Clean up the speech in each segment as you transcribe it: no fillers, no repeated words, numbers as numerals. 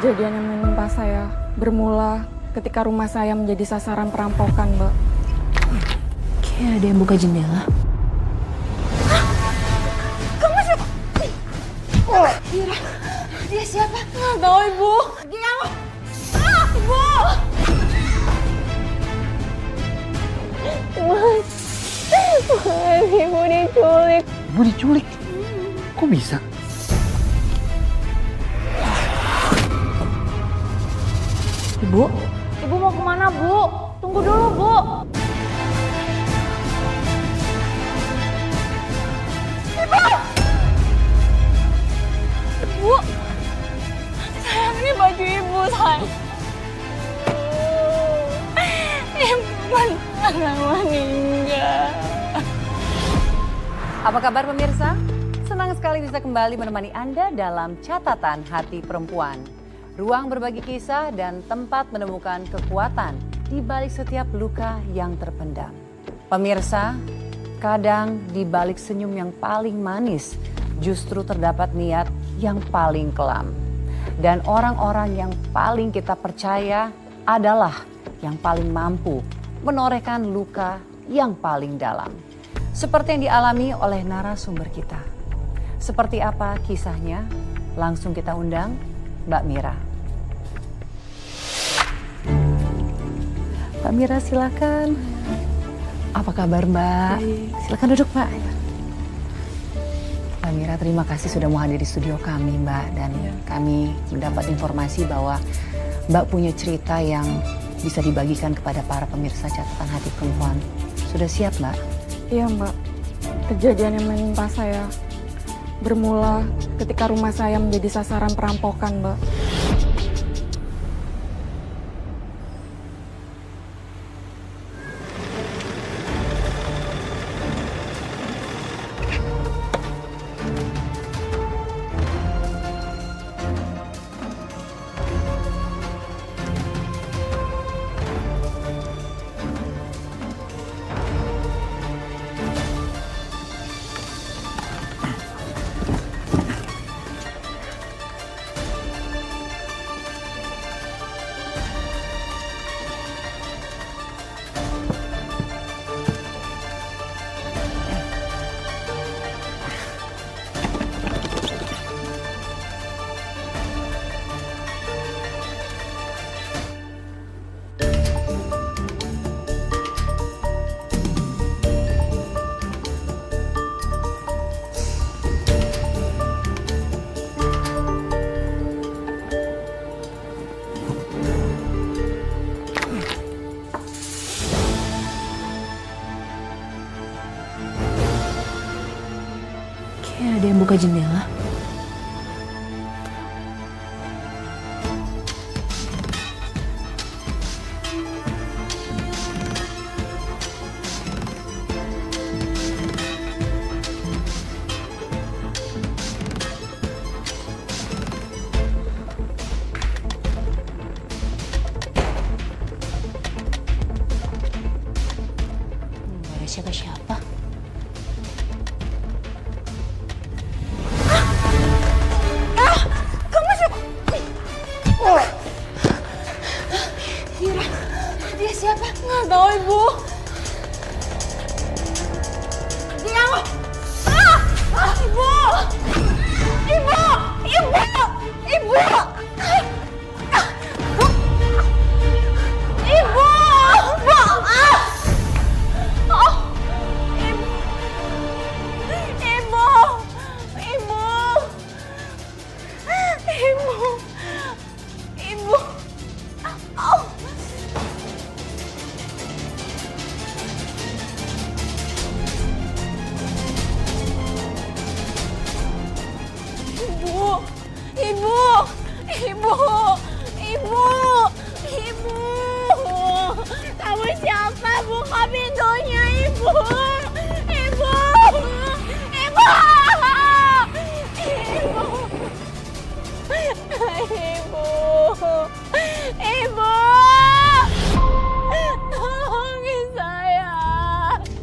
Kejadian yang menimpa saya bermula ketika rumah saya menjadi sasaran perampokan, Mbak. Kayak ada yang buka jendela. Kamu siapa? Oh, Ira, dia siapa? Nggak tahu, Ibu. Dia Ibu! Mas, Ibu diculik. Ibu diculik? Kok bisa? Ibu, Ibu mau kemana, Bu? Tunggu dulu, Bu. Ibu! Sayang, ini baju Ibu, sayang. Ibu benar meninggal. Apa kabar pemirsa? Senang sekali bisa kembali menemani Anda dalam Catatan Hati Perempuan. Ruang berbagi kisah dan tempat menemukan kekuatan di balik setiap luka yang terpendam. Pemirsa, kadang di balik senyum yang paling manis justru terdapat niat yang paling kelam. Dan orang-orang yang paling kita percaya adalah yang paling mampu menorehkan luka yang paling dalam. Seperti yang dialami oleh narasumber kita. Seperti apa kisahnya? Langsung kita undang Mbak Mira. Mbak Mira silakan. Apa kabar Mbak? Silakan duduk Mbak. Mbak Mira, terima kasih sudah mau hadir di studio kami Mbak. Dan kami mendapat informasi bahwa Mbak punya cerita yang bisa dibagikan kepada para pemirsa Catatan Hati Perempuan. Sudah siap Mbak? Iya, Mbak. Kejadian yang menimpa saya bermula ketika rumah saya menjadi sasaran perampokan, Mbak. kayak ada yang buka jendela. Nggak ada siapa-siapa. Kamu siapa? Ira, dia siapa? Nggak tahu, Ibu. Dia Ibu! Ibu! Ibu! Ibu! Ibu! Kamu siapa? Buka pintunya, Ibu! Ibu! Ibu! Ibu! Tolongin saya!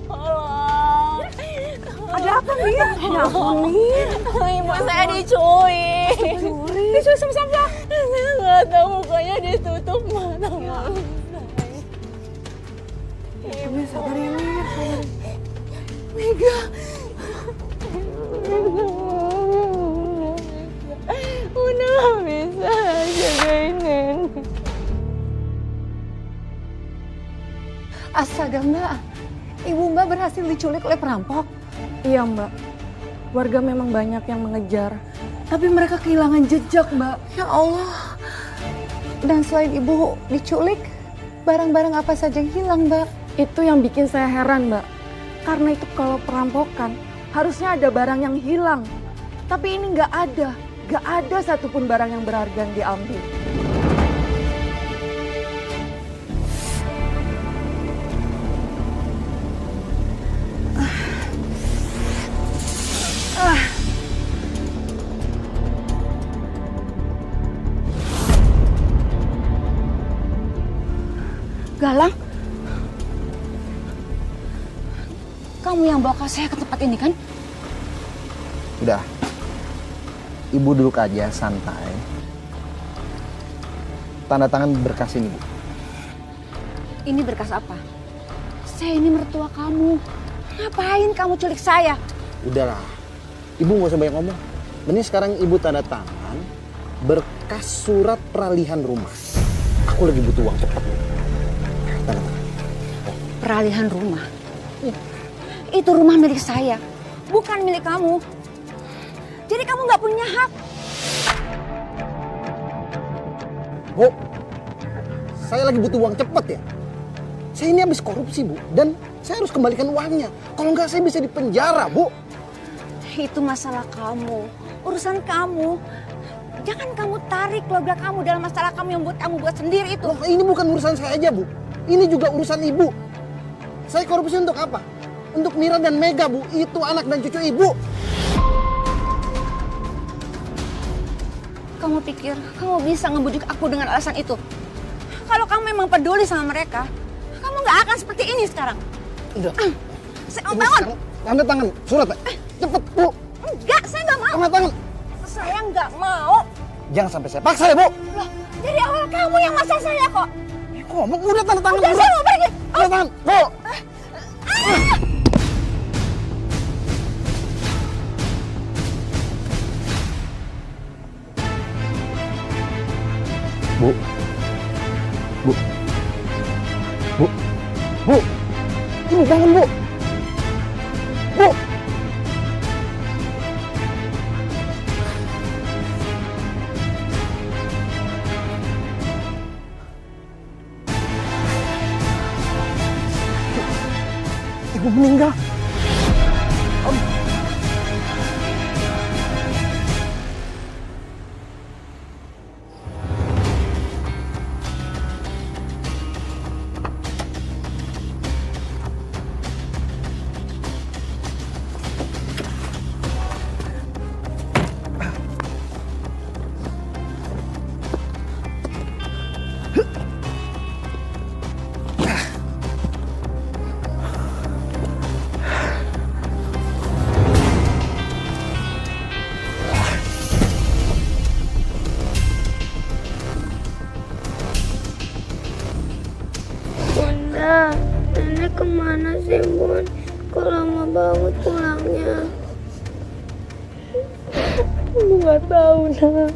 Tolong! Ada apa nih? Ada apa nih? Ibu saya diculik. Diculik sama siapa? Saya nggak tahu mukanya ditutup mata. Mir, sabar ya Mir, sabar. Mega. Udah nggak bisa jagain nenek. Astaga Mbak, Ibu Mbak berhasil diculik oleh perampok. Iya Mbak, warga memang banyak yang mengejar. Tapi mereka kehilangan jejak Mbak. Ya Allah. Dan selain Ibu diculik, barang-barang apa saja yang hilang Mbak? Itu yang bikin saya heran Mbak. Karena itu kalau perampokan, harusnya ada barang yang hilang. Tapi ini nggak ada satupun barang yang berharga yang diambil. Galang? Kamu yang bawa saya ke tempat ini kan? Udah. Ibu duduk aja santai. Tanda tangan berkas ini, Bu. Ini berkas apa? Saya ini mertua kamu. Ngapain kamu culik saya? Udahlah. Ibu nggak usah banyak ngomong. Mending sekarang Ibu tanda tangan berkas surat peralihan rumah. Aku lagi butuh uang cepat. Tanda tangan. Peralihan rumah? Itu rumah milik saya, bukan milik kamu. Jadi kamu nggak punya hak. Bu, saya lagi butuh uang cepat ya. Saya ini habis korupsi, Bu. Dan saya harus kembalikan uangnya. Kalau nggak saya bisa dipenjara, Bu. Itu masalah kamu, urusan kamu. Jangan kamu tarik keluarga kamu dalam masalah kamu yang kamu buat sendiri itu. Loh, ini bukan urusan saya aja, Bu. Ini juga urusan Ibu. Saya korupsi untuk apa? Untuk Mira dan Mega, Bu. Itu anak dan cucu Ibu. Kamu pikir kamu bisa ngebujuk aku dengan alasan itu? Kalau kamu memang peduli sama mereka, kamu nggak akan seperti ini sekarang. Udah. Saya Ibu, bangun. tanda tangan surat. Cepet, Bu. Enggak, saya nggak mau. Tanda tangan. Saya nggak mau. Jangan sampai saya paksa ya, Bu. Loh, dari awal kamu yang maksa saya kok. Kok, udah tanda tangan. Udah, saya mau pergi. Tanda tangan, Bu. Bu. Bu. Bu. Bu. Ibu bangun, Bu. Bu. Ibu meninggal. Bunda, nenek kemana sih Bun? Kok lama banget pulangnya? Ibu nggak tahu nak.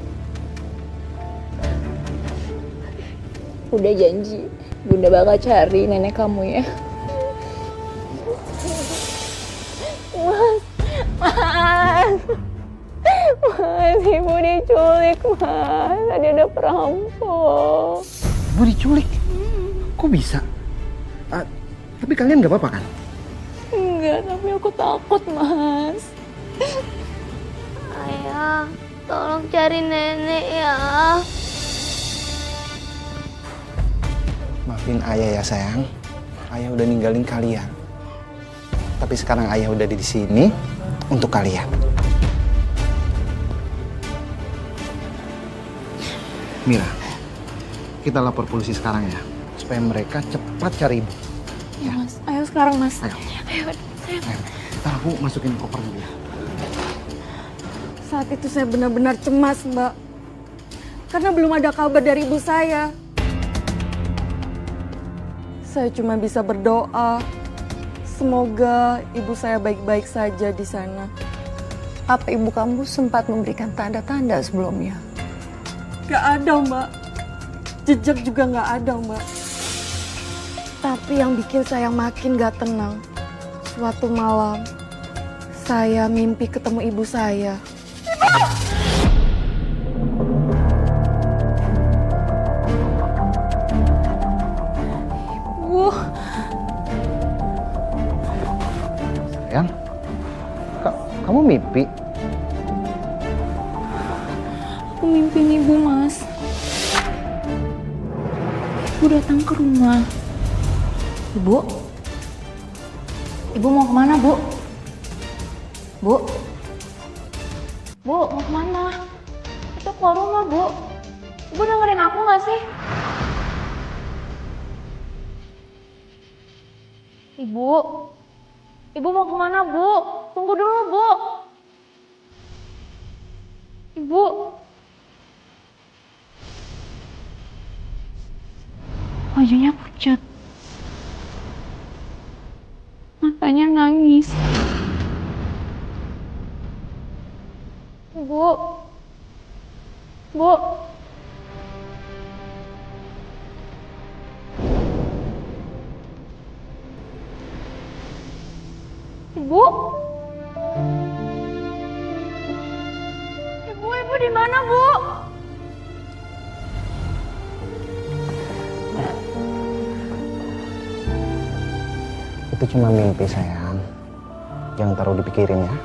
Udah janji, Bunda bakal cari nenek kamu ya. Mas, ibu diculik mas. Tadi ada perampok. Ibu diculik? Kok bisa? Tapi kalian nggak apa-apa kan? Enggak, tapi aku takut mas. Ayah, tolong cari nenek ya. Maafin ayah ya sayang. Ayah udah ninggalin kalian. Tapi sekarang ayah udah di sini untuk kalian. Mira, kita lapor polisi sekarang ya, supaya mereka cepat cari ibu. Ya mas, ayo sekarang mas. Ayo. Ayo, Ayo. Ntar aku masukin koper dulu ya. Saat itu saya benar-benar cemas mbak. karena belum ada kabar dari ibu saya. Saya cuma bisa berdoa, semoga ibu saya baik-baik saja di sana. Apa ibu kamu sempat memberikan tanda-tanda sebelumnya? Gak ada, Mbak. Jejak juga gak ada, Mbak. Tapi yang bikin saya makin gak tenang, suatu malam saya mimpi ketemu ibu saya. Bu, Sayang, kamu mimpi? Aku mimpi ibu, Mas. Ibu datang ke rumah. Ibu? Ibu mau kemana, Bu? Bu? Bu, mau kemana? Itu keluar rumah, Bu. Ibu dengerin aku gak sih? Ibu? Ibu mau kemana, Bu? Tunggu dulu, Bu. Ibu? Wajahnya pucat. Matanya nangis. Bu. Bu. Ibu. Ibu di mana, Bu? Itu cuma mimpi, sayang. Jangan terlalu dipikirin ya.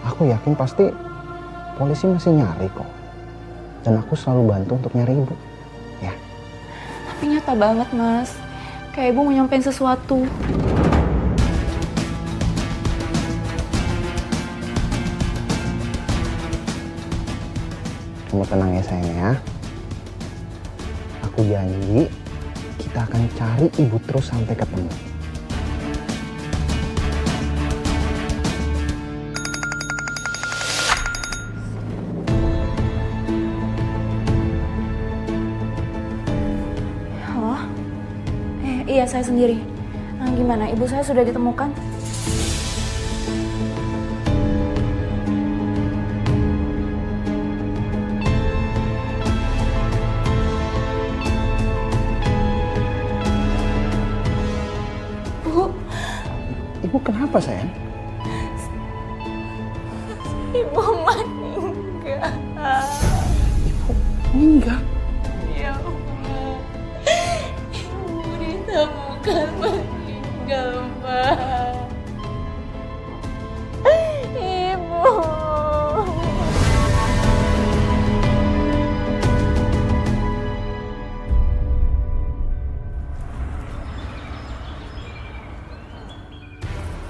Aku yakin pasti polisi masih nyari kok. Dan aku selalu bantu untuk nyari ibu. Ya. Tapi nyata banget, Mas. Kayak ibu mau nyampein sesuatu. Kamu tenang ya, sayang ya. Aku janji kita akan cari ibu terus sampai ketemu. Halo? Iya, saya sendiri. Gimana, ibu saya sudah ditemukan? Bu, Ibu kenapa, sayang? ibu meninggal. Ibu meninggal? Ya Allah. Ibu ditemukan meninggal, Mbak. Ibu.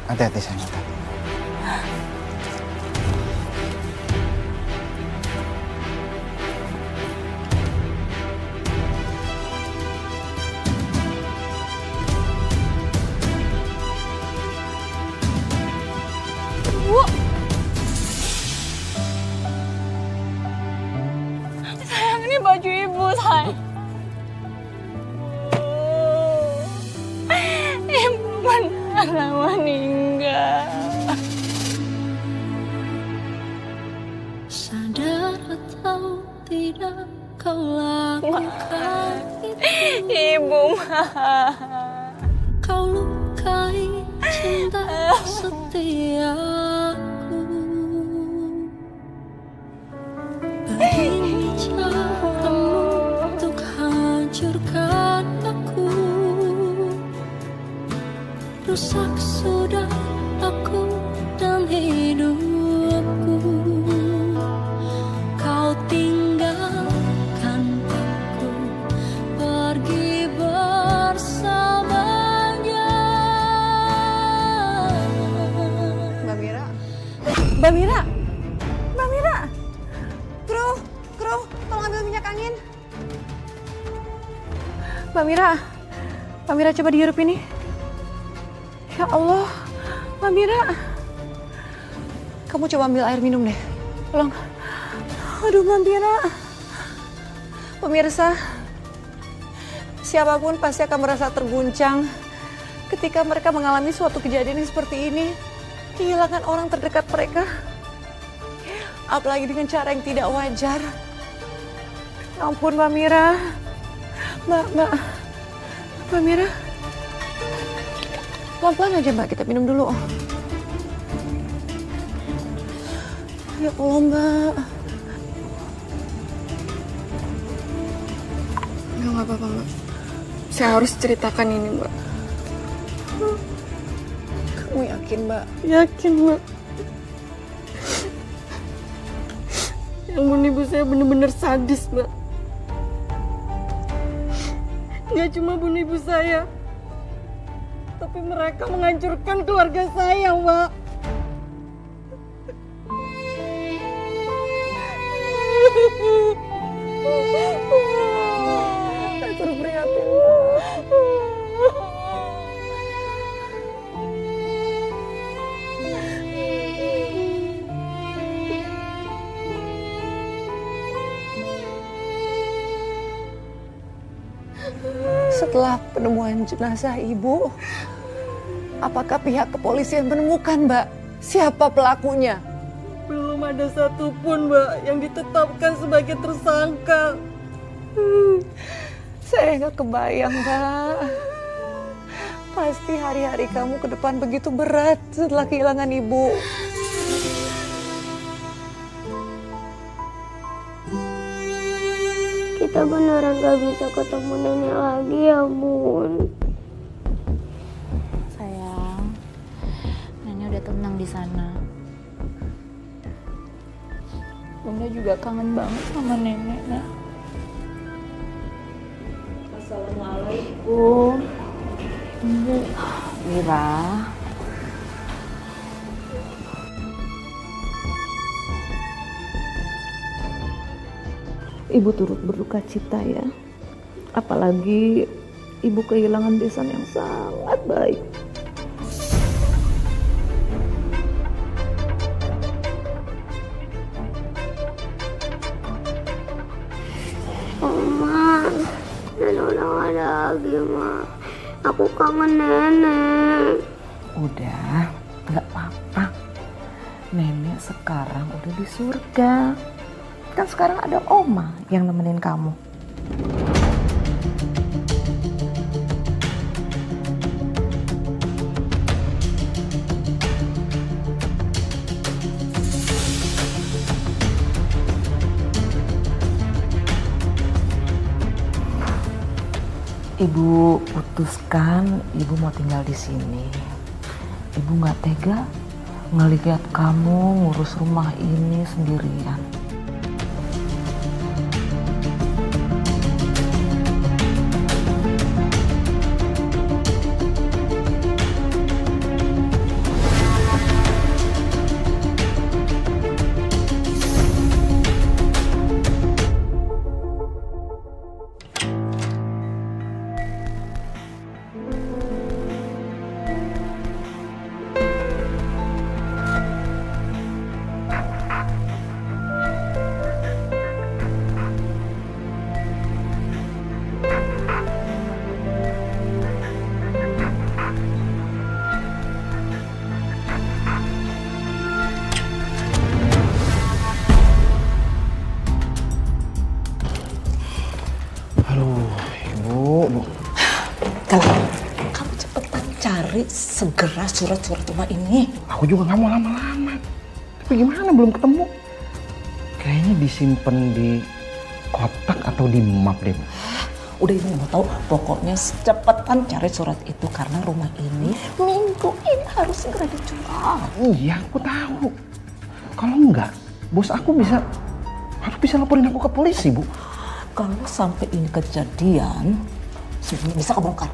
Hati-hati, sayang. Hati-hati. Bu. Sayang, ini baju ibu, sayang. Ibu beneran meninggal. Sadar atau tidak kau lakukan itu. Ibu mah. Kau lukai cinta setiaku. Begini caramu untuk hancurkan aku. Rusak sudah aku dan hidupku. Kau tinggalkan aku pergi bersamanya. Mbak Mira. Mbak Mira. Mbak Mira. Kru, tolong ambil minyak angin. Mbak Mira coba dihirup ini. Ya Allah, Mbak Mira. Kamu coba ambil air minum deh. Tolong. Aduh, Mbak Mira. Pemirsa, siapapun pasti akan merasa terguncang ketika mereka mengalami suatu kejadian yang seperti ini. Kehilangan orang terdekat mereka. Apalagi dengan cara yang tidak wajar. Ya ampun Mbak Mira. Mbak Mira. Pelan-pelan aja Mbak, kita minum dulu. Ya Allah Mbak. Nggak apa-apa, Mbak. Saya harus ceritakan ini, Mbak. Kamu yakin Mbak? Yakin, Mbak. Yang bunuh ibu saya benar-benar sadis, Mbak. Nggak cuma bunuh ibu saya, tapi mereka menghancurkan keluarga saya, Mbak. Saya turut prihatin, Mbak. Setelah penemuan jenazah ibu, apakah pihak kepolisian menemukan Mbak siapa pelakunya? Belum ada satupun, Mbak, yang ditetapkan sebagai tersangka. Saya nggak kebayang Mbak. Pasti hari-hari kamu ke depan begitu berat setelah kehilangan ibu. Kita beneran gak bisa ketemu nenek lagi ya, Bun. Sayang, Nenek udah tenang di sana. Bunda juga kangen banget sama Nenek, Nak. Assalamualaikum. Ibu. Mira. Ibu turut berduka cita ya. Apalagi ibu kehilangan besan yang sangat baik. Oma, nenek udah gak ada lagi, Ma. Aku kangen nenek. Udah, nggak apa-apa. Nenek sekarang udah di surga. Kan sekarang ada Oma yang nemenin kamu. Ibu putuskan ibu mau tinggal di sini. Ibu nggak tega ngelihat kamu ngurus rumah ini sendirian. Kamu cepetan cari segera surat-surat rumah ini. Aku juga nggak mau lama-lama. Tapi gimana belum ketemu? Kayaknya disimpan di kotak atau di map deh. Udah ibu mau tahu, pokoknya cepetan cari surat itu karena rumah ini minggu ini harus segera dijual. Iya, aku tahu. Kalau enggak, bos aku bisa laporin aku ke polisi, Bu. Kalau sampai ini kejadian, semuanya bisa kebongkar.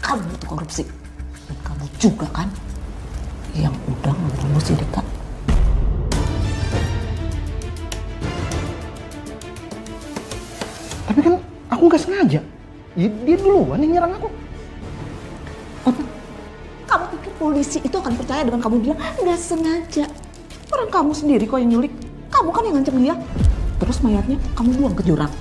Kamu itu korupsi. Dan kamu juga kan yang udah membunuh si Dika. Tapi kan aku nggak sengaja. Dia duluan yang nyerang aku. Apa? Kamu pikir polisi itu akan percaya dengan kamu bilang nggak sengaja? Orang kamu sendiri kok yang nyulik. Kamu kan yang ngancam dia. Terus mayatnya kamu buang ke jurang.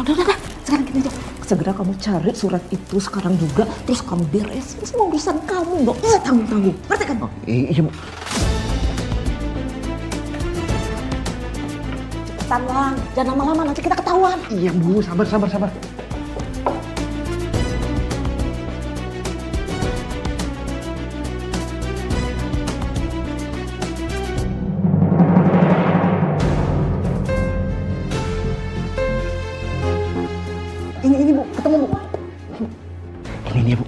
udah. Sekarang gini aja. Segera kamu cari surat itu sekarang juga. Terus kamu beresin semua urusan kamu. Nggak usah tanggung-tanggung. Ngerti kan? Iya Bu. Cepetan Lang. Jangan lama-lama nanti kita ketahuan. Iya Bu, sabar. Ini Bu, ketemu Bu. Ini dia Bu.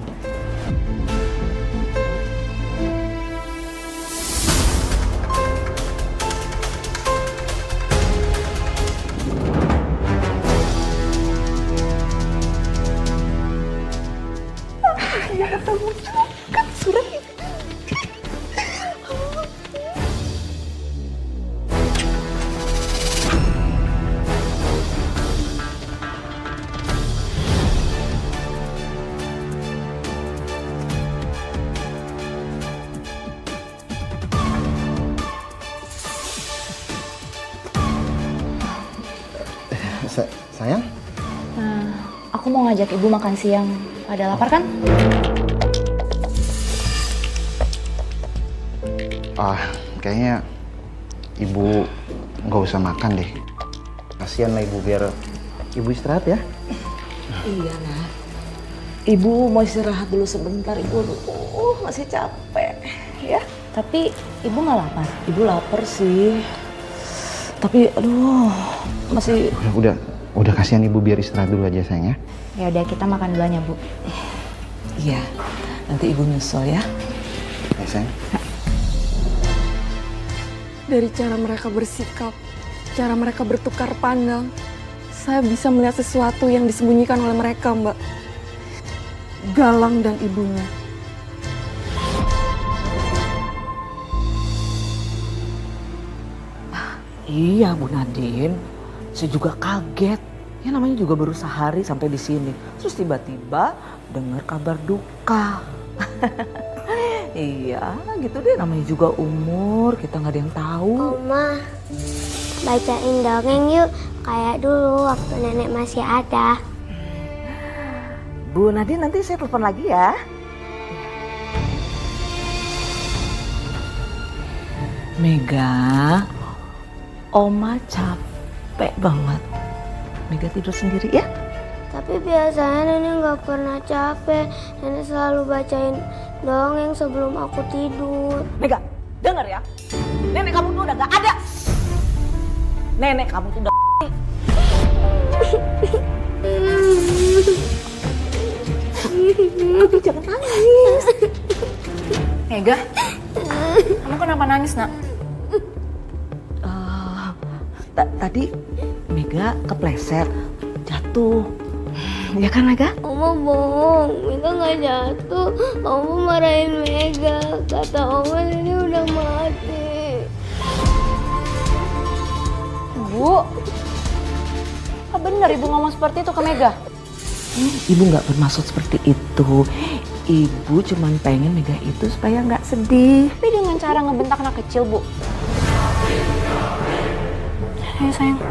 Sayang? Aku mau ngajak ibu makan siang. Pada lapar kan? Kayaknya Ibu nggak usah makan deh. Kasihan lah Ibu, biar Ibu istirahat ya. Iya Nak. Ibu mau istirahat dulu sebentar. Ibu masih capek. Ya. Tapi ibu nggak lapar. Ibu lapar sih. Tapi aduh masih. Udah kasihan Ibu, biar istirahat dulu aja sayang ya. Ya udah kita makan duluan ya Bu. Iya. Nanti Ibu nyusul ya. Ya sayang. Dari cara mereka bersikap, cara mereka bertukar pandang, saya bisa melihat sesuatu yang disembunyikan oleh mereka, Mbak. Galang dan ibunya. Iya Bu Nadine, saya juga kaget. Ya namanya juga baru sehari sampai di sini. Terus tiba-tiba dengar kabar duka. Iya gitu deh, namanya juga umur, kita nggak ada yang tahu. Oma, bacain dongeng yuk, kayak dulu waktu nenek masih ada. Bu Nadine, nanti saya telepon lagi ya. Mega, Oma capek banget. Mega tidur sendiri ya. Tapi biasanya nenek nggak pernah capek. Nenek selalu bacain dongeng sebelum aku tidur. Mega, denger ya. Nenek kamu tuh udah gak ada. Nenek kamu tuh udah Tapi jangan nangis. Mega, kamu kenapa nangis nak? Tadi Mega kepleset, jatuh. Ya kan Mega? Oma bohong, Mega nggak jatuh. Oma marahin Mega. Kata Oma ini udah mati. Bu, apa benar ibu ngomong seperti itu ke Mega? Ibu nggak bermaksud seperti itu. Ibu cuma pengen Mega itu supaya nggak sedih. Tapi dengan cara ngebentak anak kecil, Bu. Ayo sayang.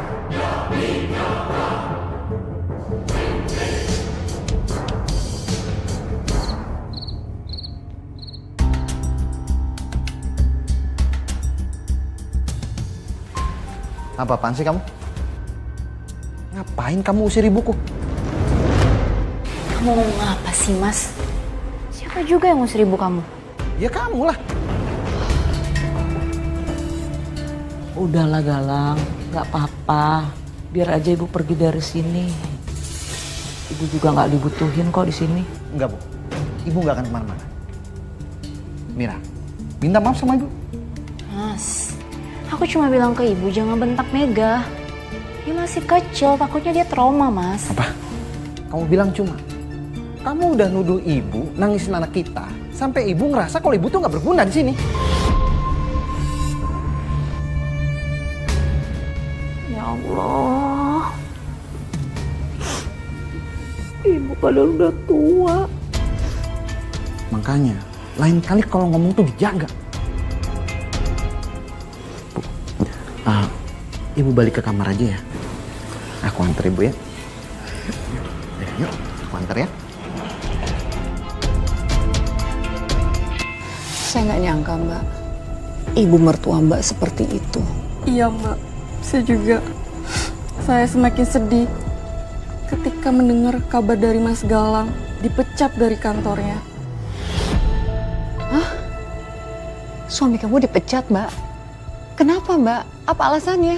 Apa-apaan sih kamu? Ngapain kamu usir ibuku? Kamu ngomong apa sih, Mas? Siapa juga yang ngusir ibu kamu? Ya kamu lah. Udahlah Galang, nggak apa-apa. Biar aja ibu pergi dari sini. Ibu juga nggak dibutuhin kok di sini. Enggak Bu, ibu nggak akan kemana-mana. Mira, minta maaf sama ibu. Mas, aku cuma bilang ke ibu jangan bentak Mega. Dia masih kecil, takutnya dia trauma, Mas. Apa? Kamu bilang cuma? Kamu udah nuduh ibu nangisin anak kita sampai ibu ngerasa kalau ibu tuh nggak berguna di sini. Ya Allah, ibu padahal udah tua. Makanya lain kali kalau ngomong tuh dijaga. Bu, ibu balik ke kamar aja ya. Aku antar ibu ya. Yuk, aku antar ya. Saya nggak nyangka, Mbak. Ibu mertua Mbak seperti itu. Iya Mbak, saya juga. Saya semakin sedih ketika mendengar kabar dari Mas Galang dipecat dari kantornya. Hah? Suami kamu dipecat, Mbak? Kenapa, Mbak? Apa alasannya?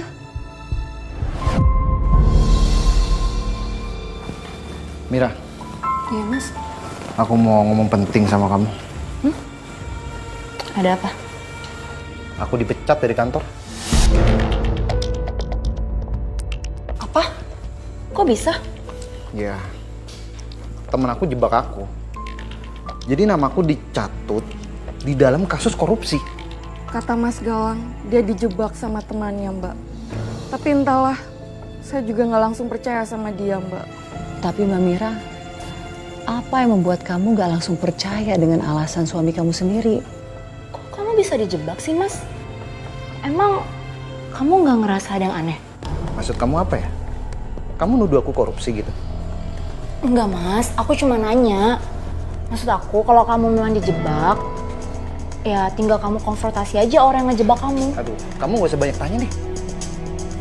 Mira, Iya mas, aku mau ngomong penting sama kamu. ada apa? Aku dipecat dari kantor. Apa? Kok bisa? Ya, temen aku jebak aku. Jadi namaku dicatut di dalam kasus korupsi. Kata Mas Galang, dia dijebak sama temannya Mbak. Tapi entahlah, saya juga nggak langsung percaya sama dia Mbak. Tapi Mbak Mira, apa yang membuat kamu gak langsung percaya dengan alasan suami kamu sendiri? Kok kamu bisa dijebak sih mas? Emang kamu nggak ngerasa ada yang aneh? Maksud kamu apa ya? Kamu nuduh aku korupsi gitu? Enggak mas, aku cuma nanya. Maksud aku kalau kamu memang dijebak, ya tinggal kamu konfrontasi aja orang yang ngejebak kamu. Aduh, kamu gak usah banyak tanya deh.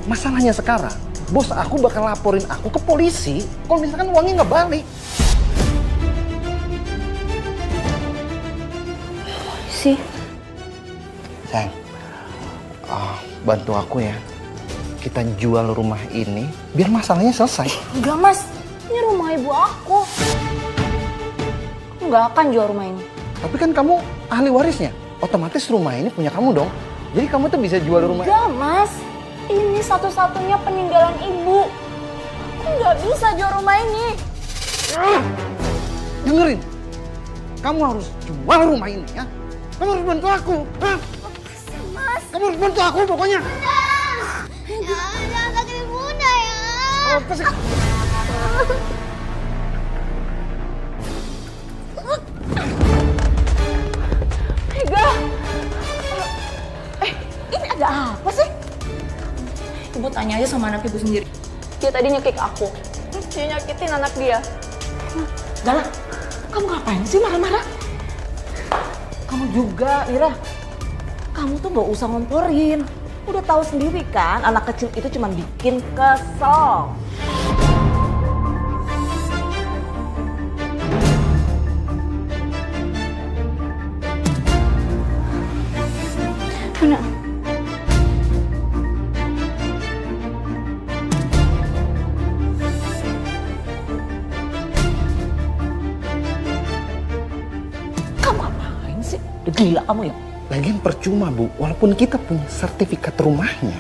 Masalahnya sekarang, bos aku bakal laporin aku ke polisi kalau misalkan uangnya nggak balik. Sih, Sayang, bantu aku ya. Kita jual rumah ini biar masalahnya selesai. enggak mas, ini rumah ibu aku. Aku nggak akan jual rumah ini. Tapi kan kamu ahli warisnya, otomatis rumah ini punya kamu dong. Jadi kamu tuh bisa jual rumah. Enggak mas, ini satu-satunya peninggalan ibu. Aku nggak bisa jual rumah ini. Dengerin, kamu harus jual rumah ini ya. Kamu harus bantu aku. Mas, Kamu harus bantu aku pokoknya. jangan sakit bunda ya. Apa sih? Mega, ini ada apa sih? Ibu tanya aja sama anak ibu sendiri. Dia tadi nyekik aku. Dia nyakitin anak dia. Galang, kamu ngapain sih marah-marah? Kamu juga, Mira. Kamu tuh gak usah ngomporin. Udah tahu sendiri kan, anak kecil itu cuma bikin kesel. Mana? Kamu ngapain sih? Udah gila kamu ya? Lagian percuma Bu, walaupun kita punya sertifikat rumahnya,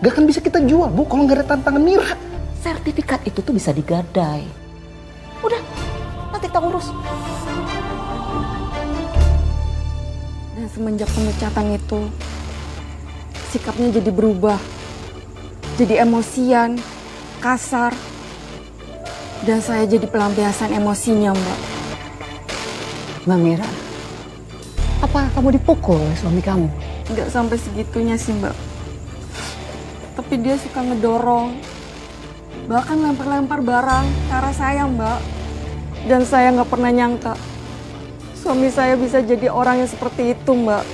gak akan bisa kita jual Bu kalau nggak ada tantangan Mira. Sertifikat itu tuh bisa digadai. Udah, nanti kita urus. Dan semenjak pemecatan itu, sikapnya jadi berubah. Jadi emosian, kasar. Dan saya jadi pelampiasan emosinya Mbak. Mbak Mira, apa kamu dipukul oleh suami kamu? Nggak sampai segitunya sih Mbak. Tapi dia suka ngedorong. Bahkan lempar-lempar barang ke arah saya Mbak. Dan saya nggak pernah nyangka suami saya bisa jadi orang yang seperti itu Mbak.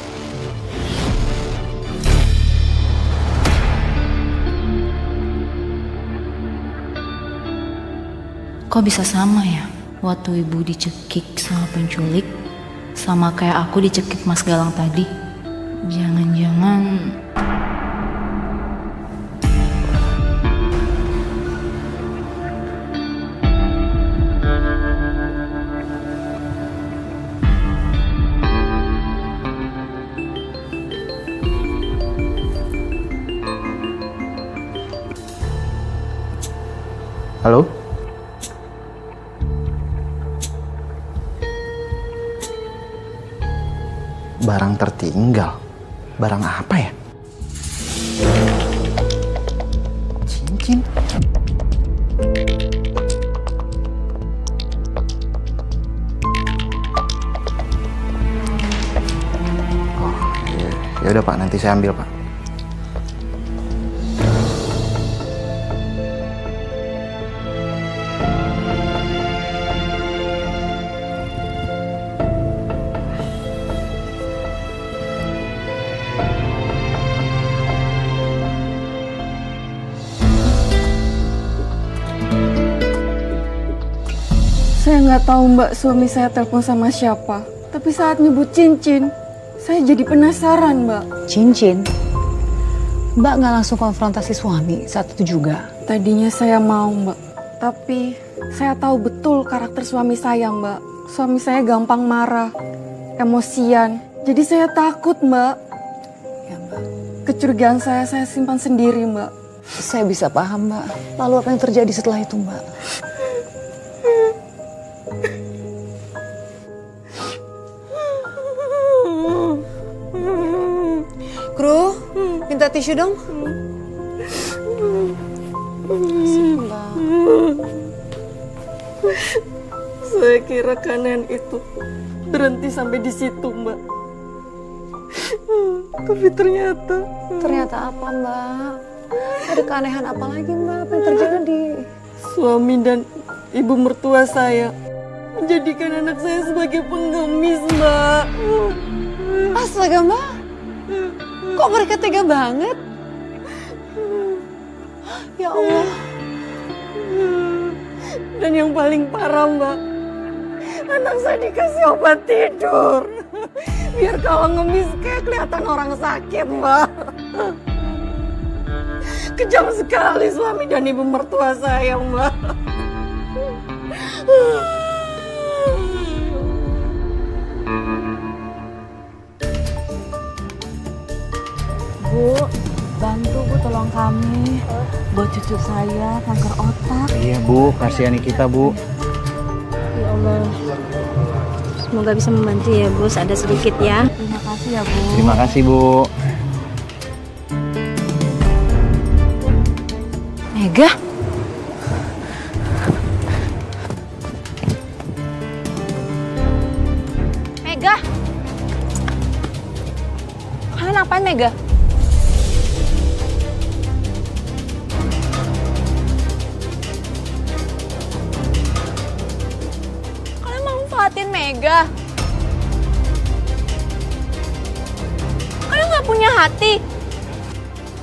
Kok bisa sama ya? Waktu ibu dicekik sama penculik, sama kayak aku dicekik Mas Galang tadi. Jangan-jangan... Halo? Barang tertinggal? Barang apa ya? Cincin? Oh, ya udah Pak, nanti saya ambil Pak. nggak tahu Mbak suami saya telepon sama siapa. Tapi saat nyebut cincin, saya jadi penasaran Mbak. Cincin? Mbak nggak langsung konfrontasi suami saat itu juga? Tadinya saya mau Mbak, tapi saya tahu betul karakter suami saya Mbak. Suami saya gampang marah, emosian. Jadi saya takut Mbak. Ya Mbak. Kecurigaan saya simpan sendiri Mbak. Saya bisa paham Mbak. Lalu apa yang terjadi setelah itu Mbak? Kru, minta tisu dong. Mbak. Saya kira kanan itu berhenti sampai di situ Mbak. Tapi ternyata Ternyata apa Mbak? Ada keanehan apa lagi Mbak? Apa yang terjadi? suami dan ibu mertua saya menjadikan anak saya sebagai pengemis Mbak. Astaga Mbak, kok mereka tega banget? Ya Allah. Dan yang paling parah Mbak, anak saya dikasih obat tidur. Biar kalau ngemis kayak kelihatan orang sakit Mbak. Kejam sekali suami dan ibu mertua saya Mbak. Bu, bantu Bu, tolong kami. Buat cucu saya kanker otak. Iya Bu, kasihani kita Bu. Ya Allah. Semoga bisa membantu ya bos, ada sedikit ya. Terima kasih ya Bu. Terima kasih Bu. Mega? Mega? Kalian ngapain Mega? Kalian manfaatin Mega? Kalian nggak punya hati?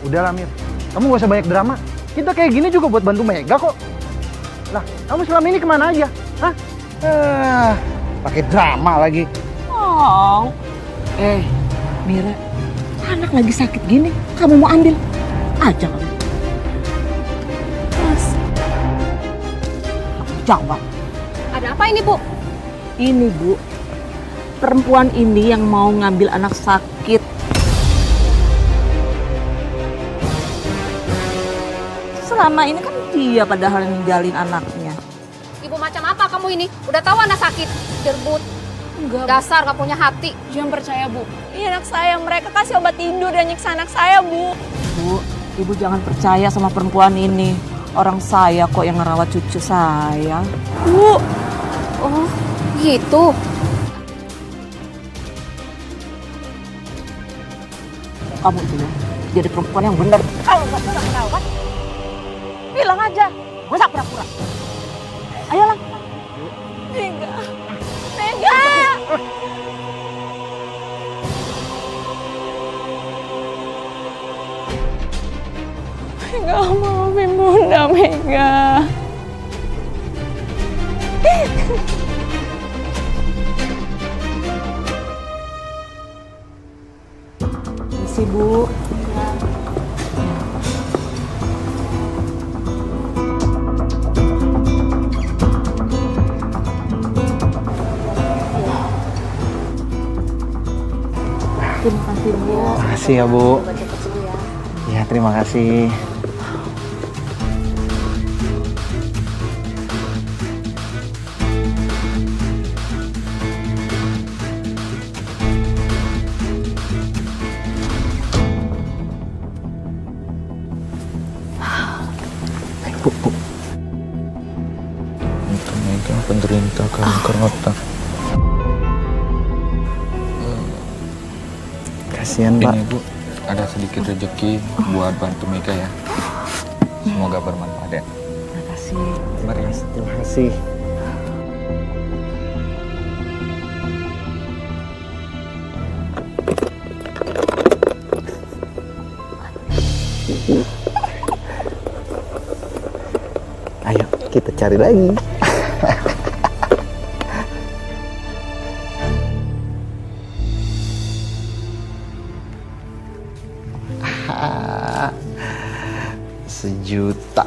Udah lah Mir, kamu gak usah banyak drama. Kita kayak gini juga buat bantu Mega kok. Lah, kamu selama ini kemana aja? Hah? Pakai drama lagi. Oh. Mira, anak lagi sakit gini, kamu mau ambil? Aja kamu. Mas, Jawab. Ada apa ini Bu? Ini Bu, perempuan ini yang mau ngambil anak sakit. Selama ini kan dia padahal yang ninggalin anaknya. Ibu macam apa kamu ini? Udah tahu anak sakit, derbut. Enggak, Dasar gak punya hati. Jangan percaya Bu. Ini anak saya, mereka kasih obat tidur dan nyiksa anak saya Bu. Bu, Ibu jangan percaya sama perempuan ini. Orang saya kok yang ngerawat cucu saya. Bu. Oh, gitu. Kamu itu ya, jadi perempuan yang benar. Kalau nggak bisa merawat, bilang aja. Gak usah pura-pura. Ayolah. Mega. Mega. Mega, maafin Bunda, Mega. Misi Bu. Terima kasih Bu. Makasih ya Bu. Ya terima kasih. Bu. Untuk Mega penderita kanker otak. Kasihan Pak. Ini Bu, ada sedikit rezeki buat bantu Mega ya. Semoga bermanfaat ya. Terima kasih. Terima kasih. Ayo kita cari lagi. juta,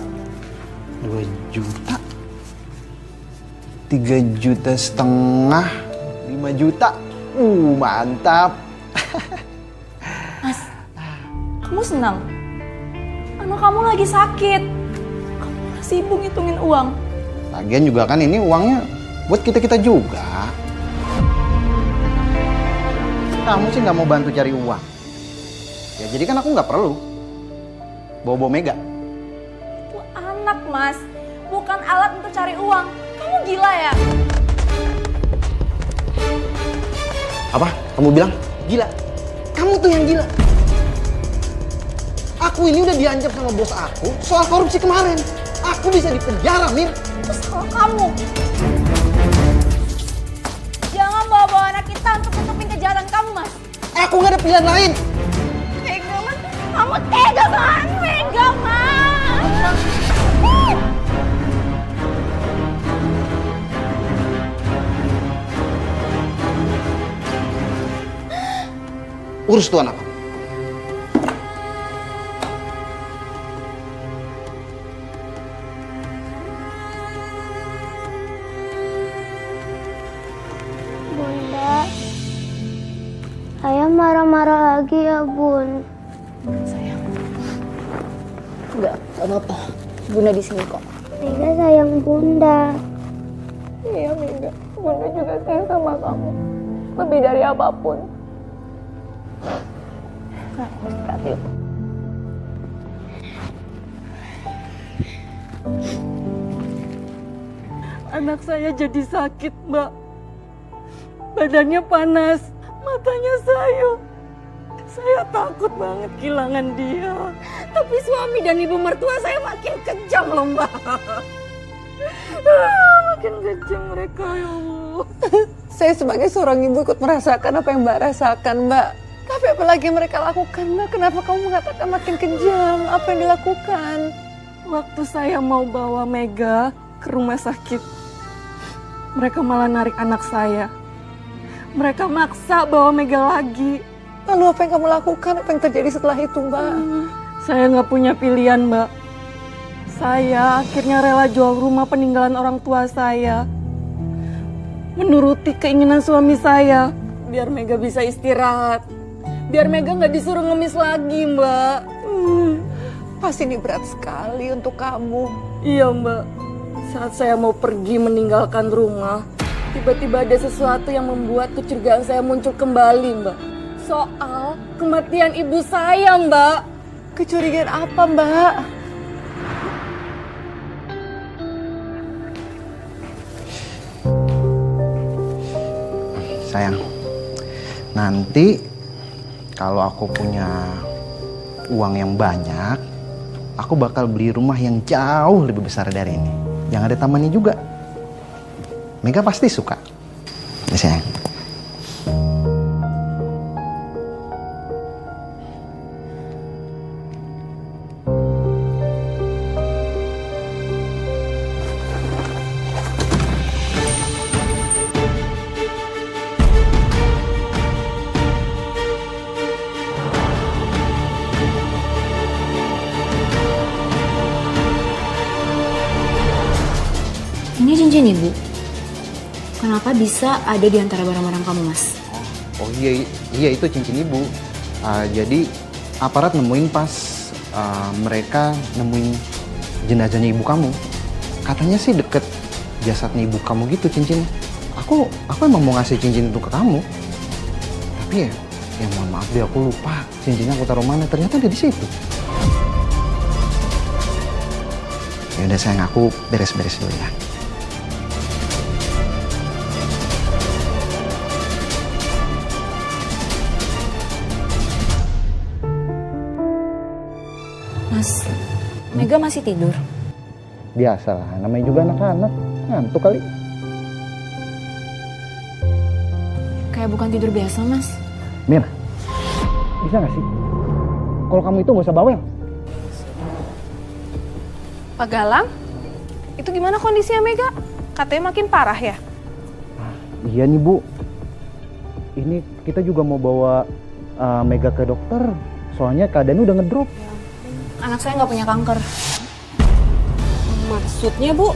2 juta, 3 juta setengah, 5 juta. Mantap. Mas, kamu senang? Anak kamu lagi sakit. Kamu malah sibuk ngitungin uang. Lagian juga kan ini uangnya buat kita-kita juga. Kamu sih nggak mau bantu cari uang. Ya jadi kan aku nggak perlu bawa-bawa Mega. Itu anak, Mas. Bukan alat untuk cari uang. Kamu gila ya? Apa? Kamu bilang? Gila? Kamu tuh yang gila. Aku ini udah diancam sama bos aku soal korupsi kemarin. Aku bisa dipenjara, Mir. Itu salah kamu. Jangan bawa-bawa anak kita untuk tutupin kejahatan kamu, Mas. Aku nggak ada pilihan lain. Mega, Mas. Kamu tega banget, Mega, Mas. Urus tuh anak. Bunda, ayah marah-marah lagi ya, Bun. Sayang. Enggak apa-apa. Bunda di sini kok. Mega sayang Bunda. Iya, Mega. Bunda juga sayang sama kamu. Lebih dari apapun. Anak saya jadi sakit, Mbak. Badannya panas, matanya sayang. Saya takut banget kehilangan dia. Tapi suami dan ibu mertua saya makin kejam loh, Mbak. Makin kejam mereka, ya Allah. Saya sebagai seorang ibu ikut merasakan apa yang Mbak rasakan, Mbak. Tapi apalagi mereka lakukan, Mbak? Kenapa kamu mengatakan makin kejam? Apa yang dilakukan? Waktu saya mau bawa Mega ke rumah sakit, mereka malah narik anak saya. Mereka maksa bawa Mega lagi. Lalu apa yang kamu lakukan? Apa yang terjadi setelah itu, Mbak? Saya nggak punya pilihan, Mbak. Saya akhirnya rela jual rumah peninggalan orang tua saya. Menuruti keinginan suami saya. Biar Mega bisa istirahat. Biar Mega nggak disuruh ngemis lagi, Mbak. Pasti ini berat sekali untuk kamu. Iya, Mbak. Saat saya mau pergi meninggalkan rumah, tiba-tiba ada sesuatu yang membuat kecurigaan saya muncul kembali, Mbak. Soal kematian ibu saya, Mbak. Kecurigaan apa, Mbak? Sayang, nanti kalau aku punya uang yang banyak, aku bakal beli rumah yang jauh lebih besar dari ini. Yang ada tamannya juga. Mega pasti suka. Ya, sayang. Ini cincin ibu. Kenapa bisa ada di antara barang-barang kamu, Mas? Oh iya itu cincin ibu. Jadi aparat nemuin pas mereka nemuin jenazahnya ibu kamu. Katanya sih deket jasadnya ibu kamu gitu cincinnya. Aku emang mau ngasih cincin itu ke kamu. Tapi ya mohon maaf deh, aku lupa cincinnya aku taruh mana. Ternyata ada di situ. Ya udah sayang, aku beres-beres dulu ya. Mas, Mega masih tidur. Biasalah, namanya juga anak-anak, ngantuk kali. Kayak bukan tidur biasa, Mas. Mir, bisa gak sih? Kalau kamu itu gak usah bawel. Pak Galang, itu gimana kondisinya Mega? Katanya makin parah ya? Iya nih Bu, ini kita juga mau bawa Mega ke dokter. Soalnya keadaannya udah ngedrop. Anak saya nggak punya kanker. Maksudnya, Bu?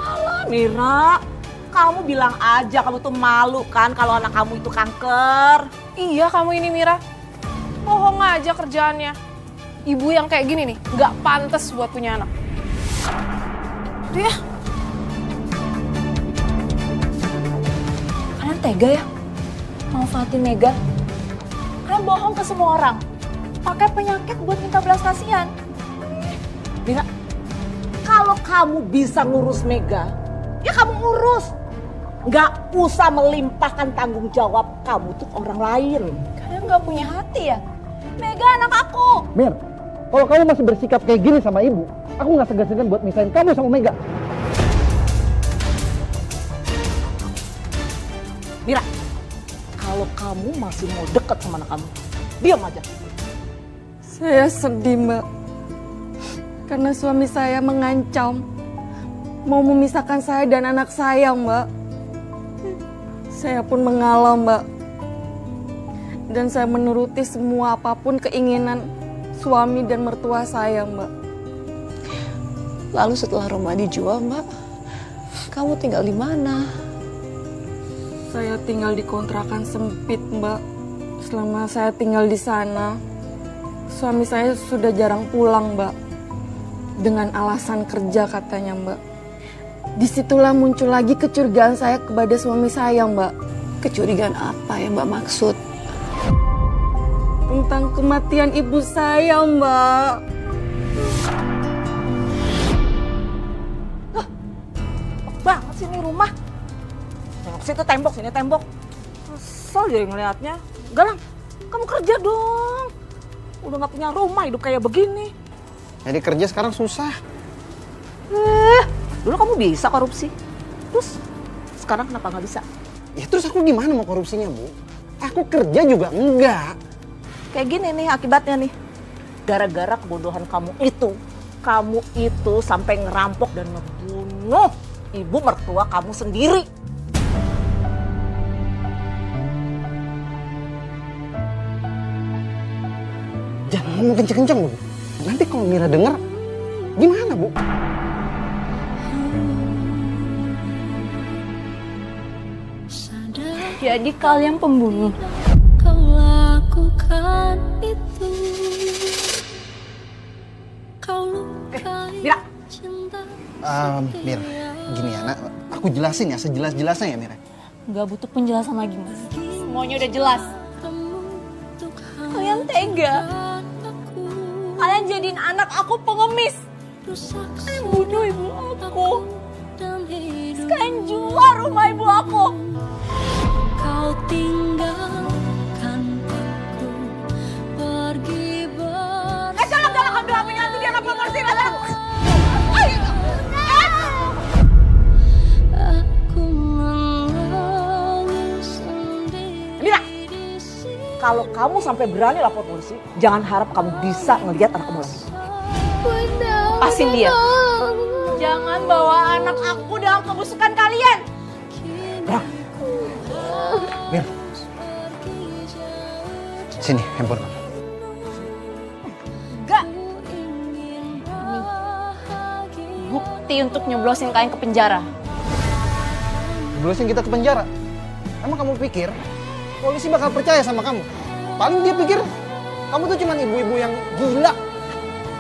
Alah, Mira. Kamu bilang aja kamu tuh malu kan kalau anak kamu itu kanker. Iya kamu ini Mira. Bohong aja kerjaannya. Ibu yang kayak gini nih, nggak pantas buat punya anak. Tuh ya. Kalian tega ya? Manfaatin Mega. Kalian bohong ke semua orang. Pakai penyakit buat minta belas kasihan. Mira, kalau kamu bisa ngurus Mega, ya kamu urus. Nggak usah melimpahkan tanggung jawab kamu tuh ke orang lain. Kalian nggak punya hati ya? Mega anak aku. Mir, kalau kamu masih bersikap kayak gini sama ibu, aku nggak segan-segan buat misahin kamu sama Mega. Mira, kalau kamu masih mau deket sama anak kamu, diam aja. Saya sedih, Mbak. Karena suami saya mengancam mau memisahkan saya dan anak saya, Mbak. Saya pun mengalah, Mbak. Dan saya menuruti semua apapun keinginan suami dan mertua saya, Mbak. Lalu setelah rumah dijual, Mbak, kamu tinggal di mana? Saya tinggal di kontrakan sempit, Mbak. Selama saya tinggal di sana, suami saya sudah jarang pulang, Mbak. Dengan alasan kerja katanya, Mbak. Disitulah muncul lagi kecurigaan saya kepada suami saya, Mbak. Kecurigaan apa yang Mbak maksud? Tentang kematian ibu saya, Mbak. Banget sih ini rumah. Tengok situ tembok, sini tembok. Kesel jadi ngeliatnya. Galang, kamu kerja dong. Udah gak punya rumah, hidup kayak begini. Jadi kerja sekarang susah. Dulu kamu bisa korupsi. Terus sekarang kenapa gak bisa? Ya terus aku gimana mau korupsinya, Bu? Aku kerja juga enggak. Kayak gini nih akibatnya nih. Gara-gara kebodohan kamu itu sampai ngerampok dan ngebunuh ibu mertua kamu sendiri. Jangan ngomong kenceng-kenceng, Bu. Nanti kalau Mira denger, gimana, Bu? Jadi kalian pembunuh. Kau lakukan itu. Kau lukai Mira. cinta. Mir, gini ya, nak. Aku jelasin ya, sejelas-jelasnya ya, Mira. Nggak butuh penjelasan lagi, Mas. Semuanya udah jelas. Kalian tega. Kalian jadiin anak aku pengemis. Kalian bunuh ibu aku. Kalian jual rumah ibu aku. Kau tinggalkan aku pergi Jangan ambil HP-nya nanti dia nggak promosi lagi. aku menangis sendiri. Mira, kalau kamu sampai berani lapor polisi, jangan harap kamu bisa ngelihat anak kamu lagi. Bunda, Lepasin dia. tolong. Jangan bawa anak aku dalam kebusukan kalian. Mir. Sini, handphone kamu. Enggak. Bukti untuk nyeblosin kalian ke penjara. Jeblosin kita ke penjara. Emang kamu pikir polisi bakal percaya sama kamu? Paling dia pikir kamu tuh cuma ibu-ibu yang gila.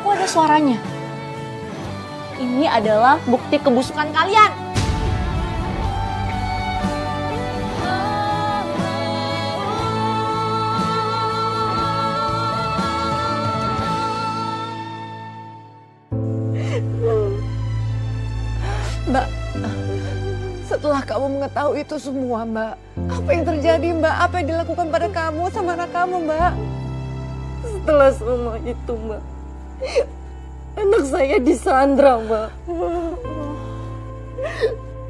Kok ada suaranya? Ini adalah bukti kebusukan kalian. Mbak, setelah kamu mengetahui itu semua, Mbak, apa yang terjadi, Mbak? Apa yang dilakukan pada kamu sama anak kamu, Mbak? Setelah semua itu, Mbak, anak saya disandra, Mbak.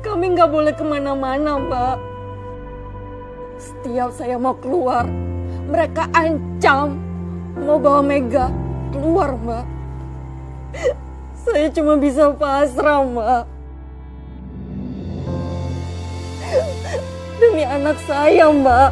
Kami nggak boleh kemana-mana, Mbak. Setiap saya mau keluar, mereka ancam mau bawa Mega keluar, Mbak. Saya cuma bisa pasrah, Mbak. Demi anak saya, Mbak.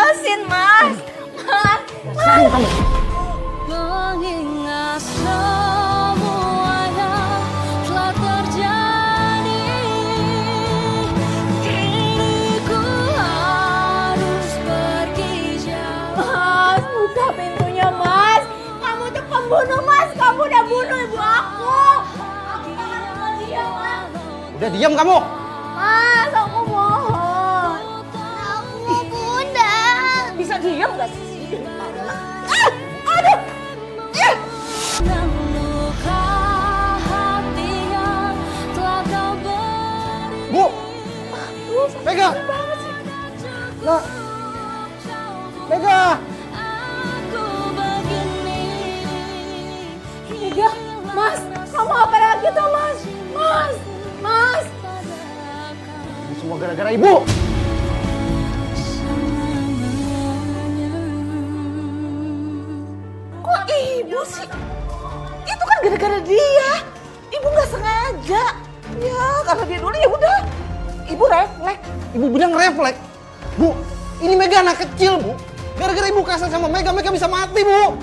Lepasin, Mas. Mas. Mengingat semua yang telah terjadi, kini ku harus pergi jauh. Mas, buka pintunya, Mas. Kamu tuh pembunuh, Mas. Kamu udah bunuh ibu aku. Aku kangen sama dia, Mas. Udah diam kamu. Mas, aku mohon. Aku Bunda. Bisa diam gak sih? Aduh. Dan luka hati yang telah kau beri. Bu. Mega. Nah. Mega. Aku begini. Mega, Mas, kamu apa lagi tuh, Mas? Mas, Mas. Ini semua gara-gara ibu. Kok ibu sih? Itu kan gara-gara dia. Ibu nggak sengaja. Ya, karena dia dulu ya udah. Ibu refleks. Ibu bilang refleks. Bu, ini Mega anak kecil, Bu. Gara-gara ibu kasar sama Mega, Mega bisa mati, Bu.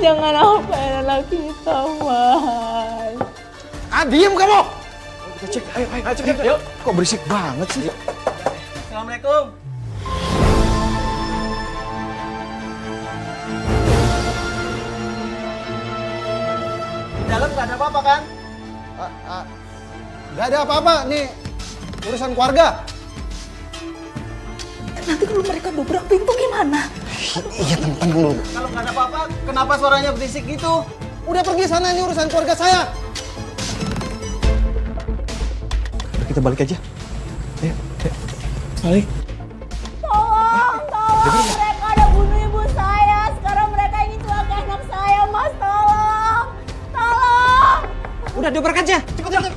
Jangan apain anak kita, Mas. Ah, diem kamu. Kita cek, ayo, cek. Yuk. Kok berisik banget sih? Assalamualaikum. Di dalam nggak ada apa-apa kan? Gak ada apa-apa, nih urusan keluarga. Nanti kalau mereka dobrak pintu gimana? Iya, tenang dulu. Kalau nggak ada apa-apa, kenapa suaranya berisik gitu? Udah pergi sana, ini urusan keluarga saya. Udah, kita balik aja. Ayo. Balik. Tolong, mereka udah bunuh ibu saya. Sekarang mereka ini celaka anak saya, Mas. Tolong, tolong. Udah dobrak aja, cepet.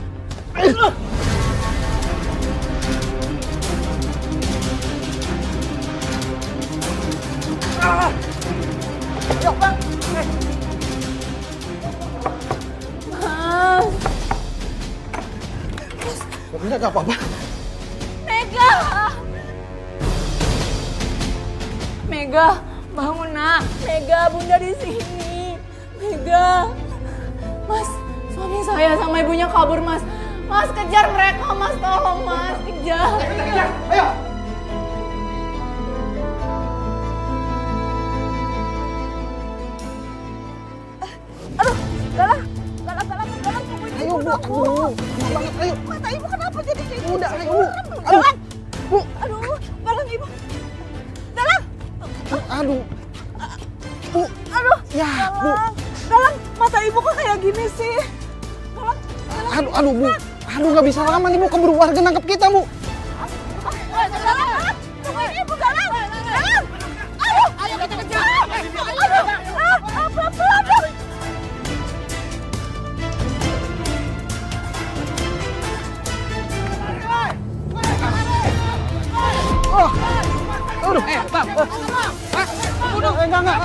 Yuk, Bang. Mas, Enggak apa-apa. Mega. Mega, bangun nak. Mega, Bunda di sini. Mega. Mas, suami saya sama ibunya kabur, Mas. Mas, kejar mereka, Mas. Tolong, Mas. Kejar. Ayo. Galang, tunggu Ayo, Bu. Aduh, banget. Ayo. Mata ibu kenapa jadi kayak gitu? Udah, ayo, Bu. Galang. Bu. Aduh, Galang ibu. Galang. Aduh. Bu. Aduh. Ya, Bu. Galang, mata ibu kok kayak gini sih? Aduh, Bu. Aduh, nggak bisa lama nih, Bu. Keburu warga nangkep kita, Bu. Galang, tungguin ibu, Galang. Galang. Ayo kita kejar. Aduh, pelan-pelan. Aduh. Bang. Enggak.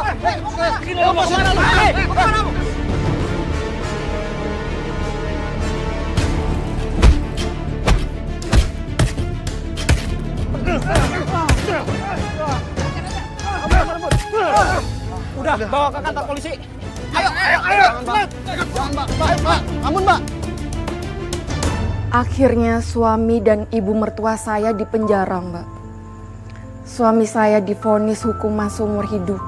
Udah, bawa ke kantor polisi. Ayo, cepat. Jangan, Mbak. Ampun, Mbak. Akhirnya suami dan ibu mertua saya dipenjara, Mbak. Suami saya divonis hukuman seumur hidup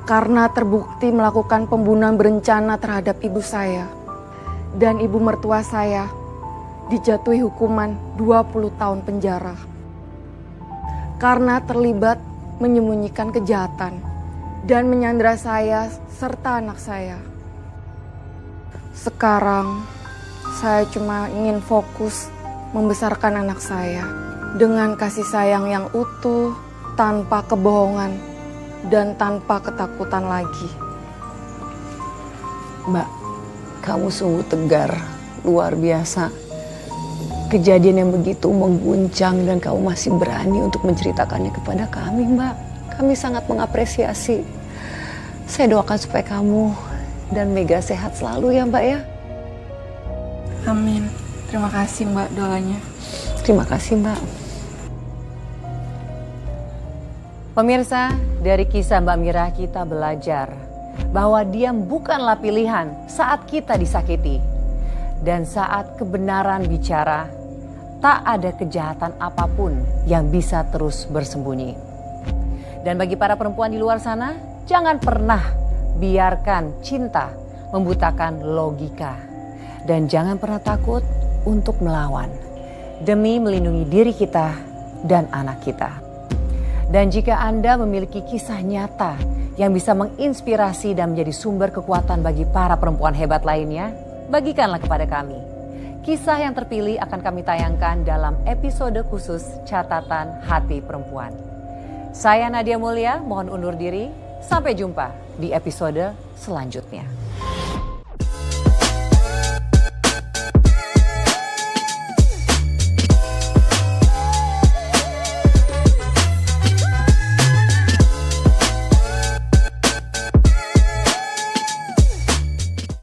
karena terbukti melakukan pembunuhan berencana terhadap ibu saya. Dan ibu mertua saya dijatuhi hukuman 20 tahun penjara karena terlibat menyembunyikan kejahatan dan menyandera saya serta anak saya. Sekarang saya cuma ingin fokus membesarkan anak saya dengan kasih sayang yang utuh, tanpa kebohongan dan tanpa ketakutan lagi. Mbak, kamu sungguh tegar, luar biasa. Kejadian yang begitu mengguncang dan kamu masih berani untuk menceritakannya kepada kami, Mbak. Kami sangat mengapresiasi. Saya doakan supaya kamu dan Mega sehat selalu ya, Mbak ya. Amin. Terima kasih, Mbak, doanya. Terima kasih, Mbak. Pemirsa, dari kisah Mbak Mira kita belajar bahwa diam bukanlah pilihan saat kita disakiti. Dan saat kebenaran bicara, tak ada kejahatan apapun yang bisa terus bersembunyi. Dan bagi para perempuan di luar sana, jangan pernah biarkan cinta membutakan logika. Dan jangan pernah takut untuk melawan demi melindungi diri kita dan anak kita. Dan jika Anda memiliki kisah nyata yang bisa menginspirasi dan menjadi sumber kekuatan bagi para perempuan hebat lainnya, bagikanlah kepada kami. Kisah yang terpilih akan kami tayangkan dalam episode khusus Catatan Hati Perempuan. Saya Nadia Mulia, mohon undur diri. Sampai jumpa di episode selanjutnya.